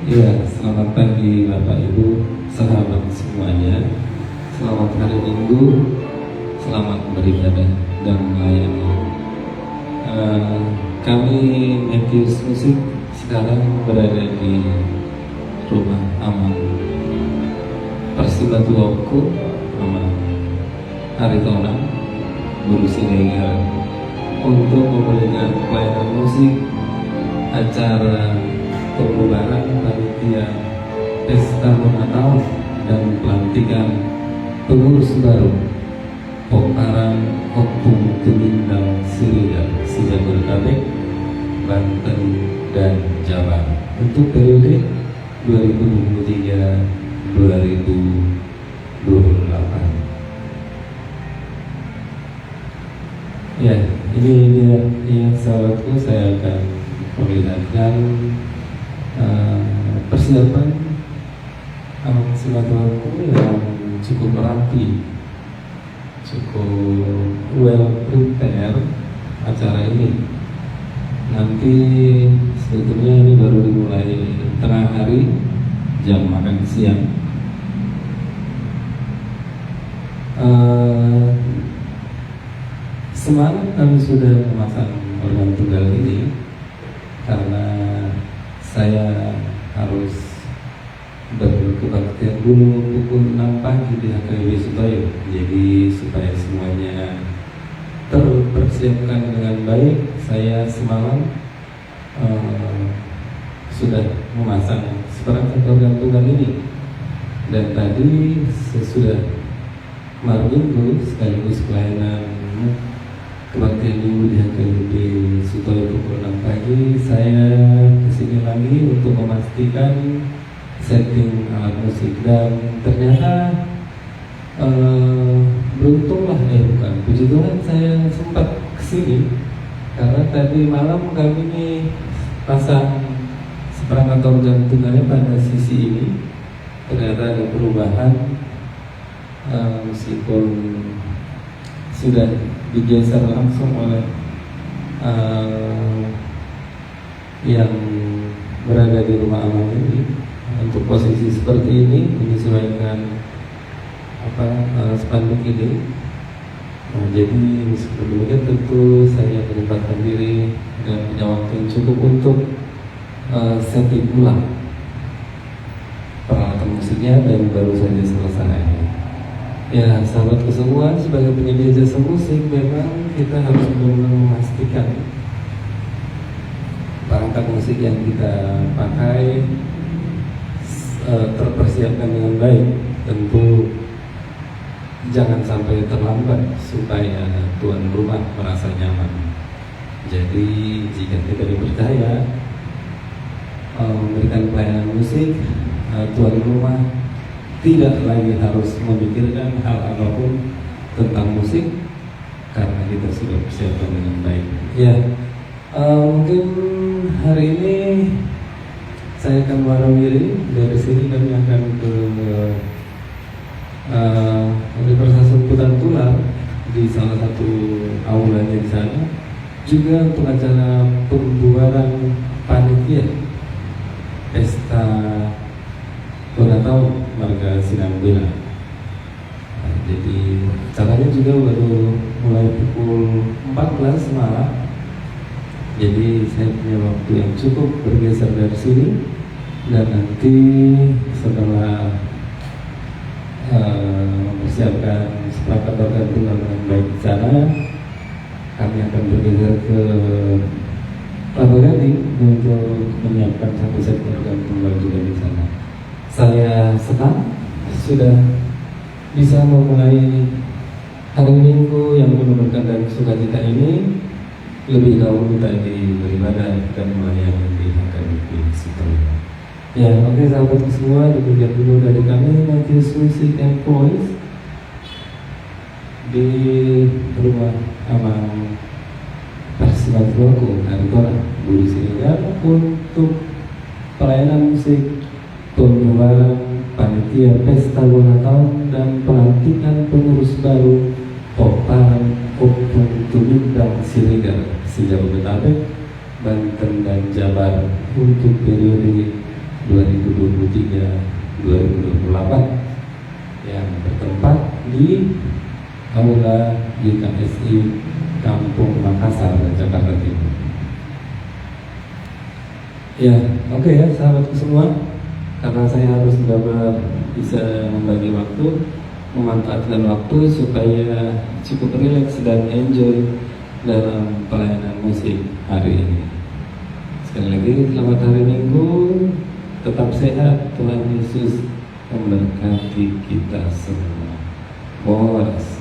Ya, selamat pagi Bapak Ibu, sahabat semuanya. Selamat hari Minggu, selamat beribadah dan melayani. Kami Matthews Musik sekarang berada di rumah aman Persibatuoku, Aman Haritona, Guru Siregar, untuk memberikan pelayanan musik acara pembubaran panitia pesta Natal dan pelantikan pengurus baru Pokaran Opung Tumindang Siregar Jabodetabek, Banten dan Jawa untuk periode 2023-2028. Ya, ini dia yang sahabatku, saya akan memperlihatkan persiapan amal silaturahmi yang cukup rapi, cukup well prepare acara ini. Nanti sebetulnya ini baru dimulai tengah hari, jam makan siang. Semangat kami sudah memasang organ tunggal ini karena saya harus berkebaktian dulu pukul 6 pagi di HKBP Sutoyo. Jadi supaya semuanya terpersiapkan dengan baik, saya semalam sudah memasang seperangkat organ tunggal ini. Dan tadi sesudah malam minggu sekaligus pelayanan kebaktian minggu di HKBP Sutoyo pukul 6 pagi, saya kesini lagi untuk memastikan setting alat musik. Dan ternyata beruntunglah, bukan puji Tuhan, saya sempat kesini karena tadi malam kami ini pasang seperangkat organ tunggalnya pada sisi ini. Ternyata ada perubahan, meskipun sudah digeser langsung oleh yang berada di rumah aman ini untuk posisi seperti ini menyesuaikan spanduk ini. Jadi meskipun demikian tentu saya menyempatkan diri dan punya waktu yang cukup untuk setting ulang peralatan musiknya dan baru saja selesai. Ya, sahabatku semua, sebagai penyedia jasa musik memang kita harus benar-benar memastikan perangkat musik yang kita pakai terpersiapkan dengan baik. Tentu jangan sampai terlambat supaya tuan rumah merasa nyaman. Jadi jika kita dipercaya memberikan pelayanan musik, tuan rumah tidak lagi harus memikirkan hal apapun tentang musik karena kita sudah persiapkan dengan baik. Ya, mungkin hari ini saya akan mewarnai diri. Dari sini kami akan ke Universitas Semputan Tular di salah satu aulanya di sana, juga untuk acara pembubaran panitia pesta Natal Marga Sinambela. Jadi acaranya juga baru mulai pukul 14 malam. Jadi saya punya waktu yang cukup bergeser dari sini, dan nanti setelah mempersiapkan seperangkat organ tunggal dengan baik di sana, kami akan bergeser ke Kelapa Gading untuk menyiapkan satu set organ tunggal juga di sana. Saya senang sudah bisa memulai hari Minggu yang penuh berkah dan sukacita ini. Lebih dahulu tadi beribadah dan melayani di HKBP Sutoyo. Ya, oke sahabat semua, demikian dulu dari kami Matthews Music and Voice di rumah aman Persibatuoku Haritona, Guru Siregar, untuk pelayanan musik pembubaran panitia pesta Natal dan pelantikan pengurus baru Pokaran Opung Tumindang Siregar Jabodetabek, Banten dan Jabar untuk periode 2023-2028 yang bertempat di Aula YKSI Kampung Makassar, Jakarta Timur. Ya, oke ya sahabatku semua, karena saya harus bisa membagi waktu, memanfaatkan waktu supaya cukup rileks dan enjoy dalam pelayanan musik hari ini. Sekali lagi selamat hari Minggu, tetap sehat, Tuhan Yesus memberkati kita semua. Boras.